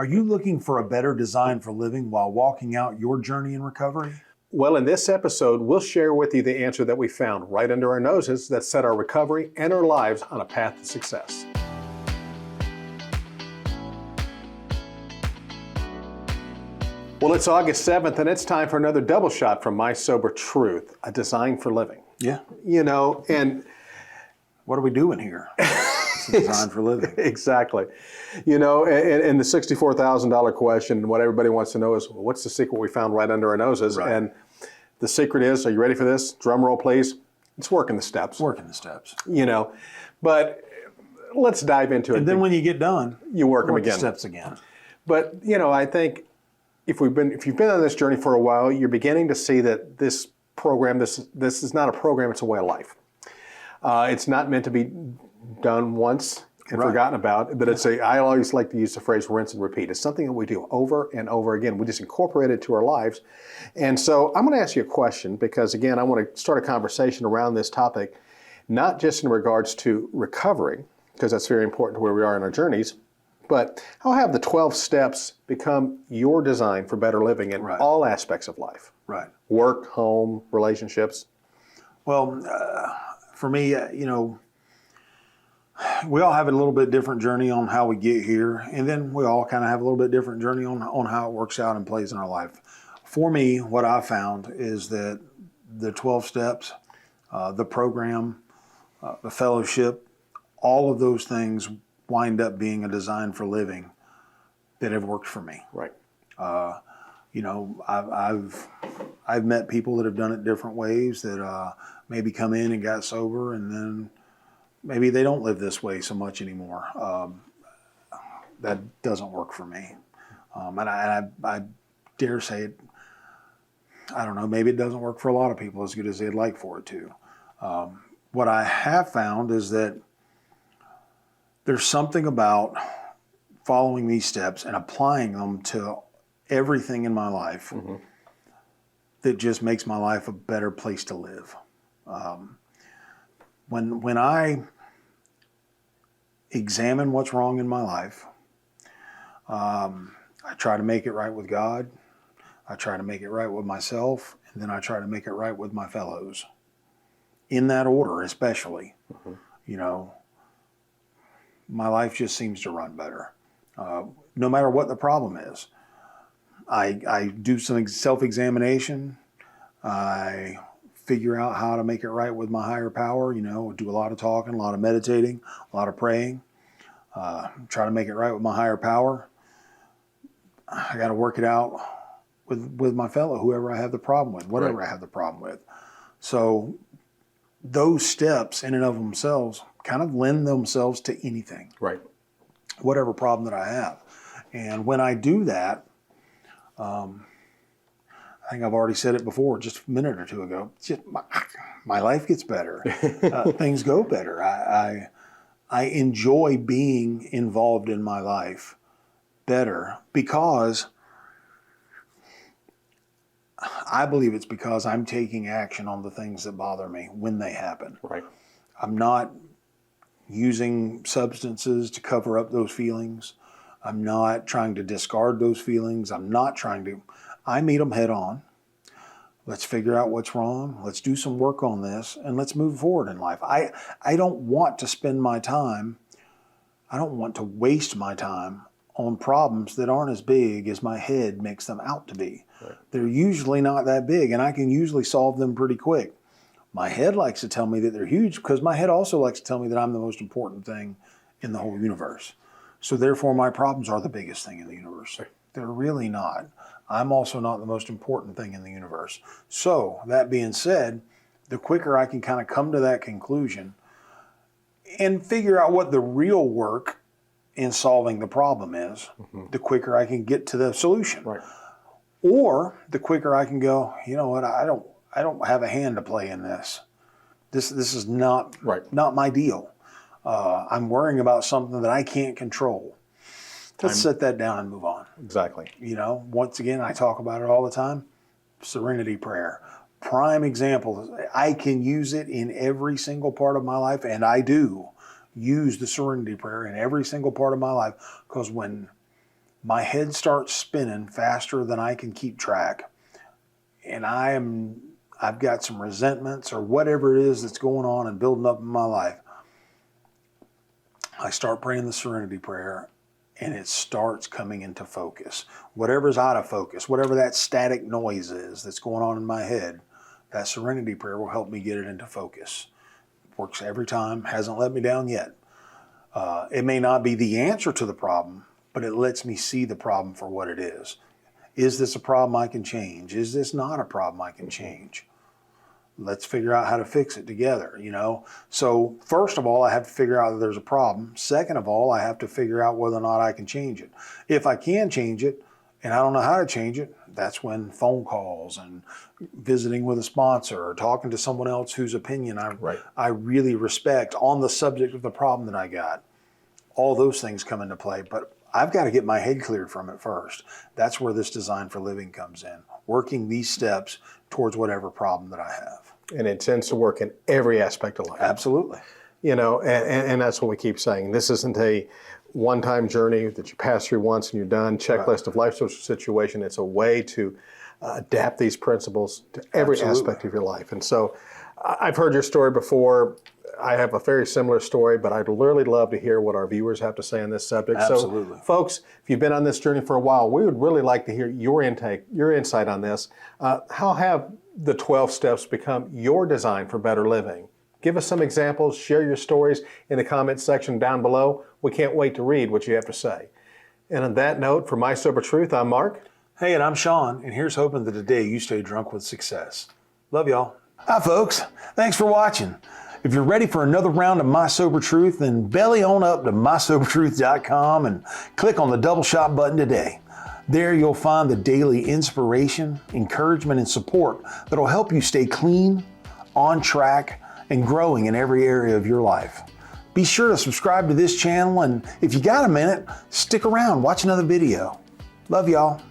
Are you looking for a better design for living while walking out your journey in recovery? Well, in this episode, we'll share with you the answer that we found right under our noses that set our recovery and our lives on a path to success. Well, it's August 7th, and it's time for another double shot from My Sober Truth, a design for living. Yeah. You know, and what are we doing here? It's a design for living. Exactly. You know, and the $64,000 question, what everybody wants to know is, well, what's the secret we found right under our noses? Right. And the secret is, are you ready for this? Drum roll, please. It's working the steps. Working the steps. You know, but let's dive into it. And then when you get done, you work them the again. steps again. But, you know, I think if you've been on this journey for a while, you're beginning to see that this program, this is not a program, it's a way of life. It's not meant to be done once and forgotten about, but I always like to use the phrase rinse and repeat. It's something that we do over and over again. We just incorporate it to our lives. And so I'm going to ask you a question because, again, I want to start a conversation around this topic, not just in regards to recovery, because that's very important to where we are in our journeys, but how have the 12 steps become your design for better living in all aspects of life? Right. Work, home, relationships. Well, for me, you know, we all have a little bit different journey on how we get here, and then we all kind of have a little bit different journey on how it works out and plays in our life. For me, what I found is that the 12 steps, the program, the fellowship, all of those things wind up being a design for living that have worked for me. Right. You know, I've met people that have done it different ways that maybe come in and got sober and then maybe they don't live this way so much anymore. That doesn't work for me. And I dare say it, I don't know, maybe it doesn't work for a lot of people as good as they'd like for it to. What I have found is that there's something about following these steps and applying them to everything in my life that just makes my life a better place to live. When I examine what's wrong in my life, I try to make it right with God. I try to make it right with myself, and then I try to make it right with my fellows. In that order, especially. You know, my life just seems to run better. No matter what the problem is. I do some self-examination. I figure out how to make it right with my higher power, you know, do a lot of talking, a lot of meditating, a lot of praying, try to make it right with my higher power. I got to work it out with my fellow, whoever I have the problem with, whatever I have the problem with. So those steps in and of themselves kind of lend themselves to anything. Right. Whatever problem that I have. And when I do that, I think I've already said it before, just a minute or two ago. Just my life gets better. Things go better. I enjoy being involved in my life better because I believe it's because I'm taking action on the things that bother me when they happen. Right. I'm not using substances to cover up those feelings. I'm not trying to discard those feelings. I meet them head on. Let's figure out what's wrong. Let's do some work on this and let's move forward in life. I don't want to spend my time, I don't want to waste my time on problems that aren't as big as my head makes them out to be. Right. They're usually not that big and I can usually solve them pretty quick. My head likes to tell me that they're huge because my head also likes to tell me that I'm the most important thing in the whole universe. So therefore my problems are the biggest thing in the universe. Right. They're really not. I'm also not the most important thing in the universe. So that being said, the quicker I can kind of come to that conclusion and figure out what the real work in solving the problem is, the quicker I can get to the solution. Right. Or the quicker I can go, you know what, I don't have a hand to play in this. This is not my deal. I'm worrying about something that I can't control. Let's set that down and move on. Exactly. You know, once again, I talk about it all the time. Serenity prayer. Prime example. I can use it in every single part of my life, and I do use the serenity prayer in every single part of my life, because when my head starts spinning faster than I can keep track, and I've got some resentments or whatever it is that's going on and building up in my life, I start praying the serenity prayer, and it starts coming into focus. Whatever's out of focus, whatever that static noise is that's going on in my head, that serenity prayer will help me get it into focus. Works every time, hasn't let me down yet. It may not be the answer to the problem, but it lets me see the problem for what it is. Is this a problem I can change? Is this not a problem I can change? Let's figure out how to fix it together, you know? So first of all, I have to figure out that there's a problem. Second of all, I have to figure out whether or not I can change it. If I can change it and I don't know how to change it, that's when phone calls and visiting with a sponsor or talking to someone else whose opinion I really respect on the subject of the problem that I got. All those things come into play, but I've got to get my head cleared from it first. That's where this Design for Living comes in, working these steps towards whatever problem that I have. And it tends to work in every aspect of life. Absolutely. You know, and that's what we keep saying. This isn't a one-time journey that you pass through once and you're done, checklist of life situation. It's a way to adapt these principles to every aspect of your life. And so I've heard your story before. I have a very similar story, but I'd really love to hear what our viewers have to say on this subject. Absolutely. So, folks, if you've been on this journey for a while, we would really like to hear your insight on this. How have the 12 steps become your design for better living? Give us some examples, share your stories in the comments section down below. We can't wait to read what you have to say. And on that note, for My Sober Truth, I'm Mark. Hey, and I'm Sean, and here's hoping that today you stay drunk with success. Love y'all. Hi, folks. Thanks for watching. If you're ready for another round of My Sober Truth, then belly on up to mysobertruth.com and click on the double shot button today. There you'll find the daily inspiration, encouragement, and support that'll help you stay clean, on track, and growing in every area of your life. Be sure to subscribe to this channel, and if you got a minute, stick around, watch another video. Love y'all.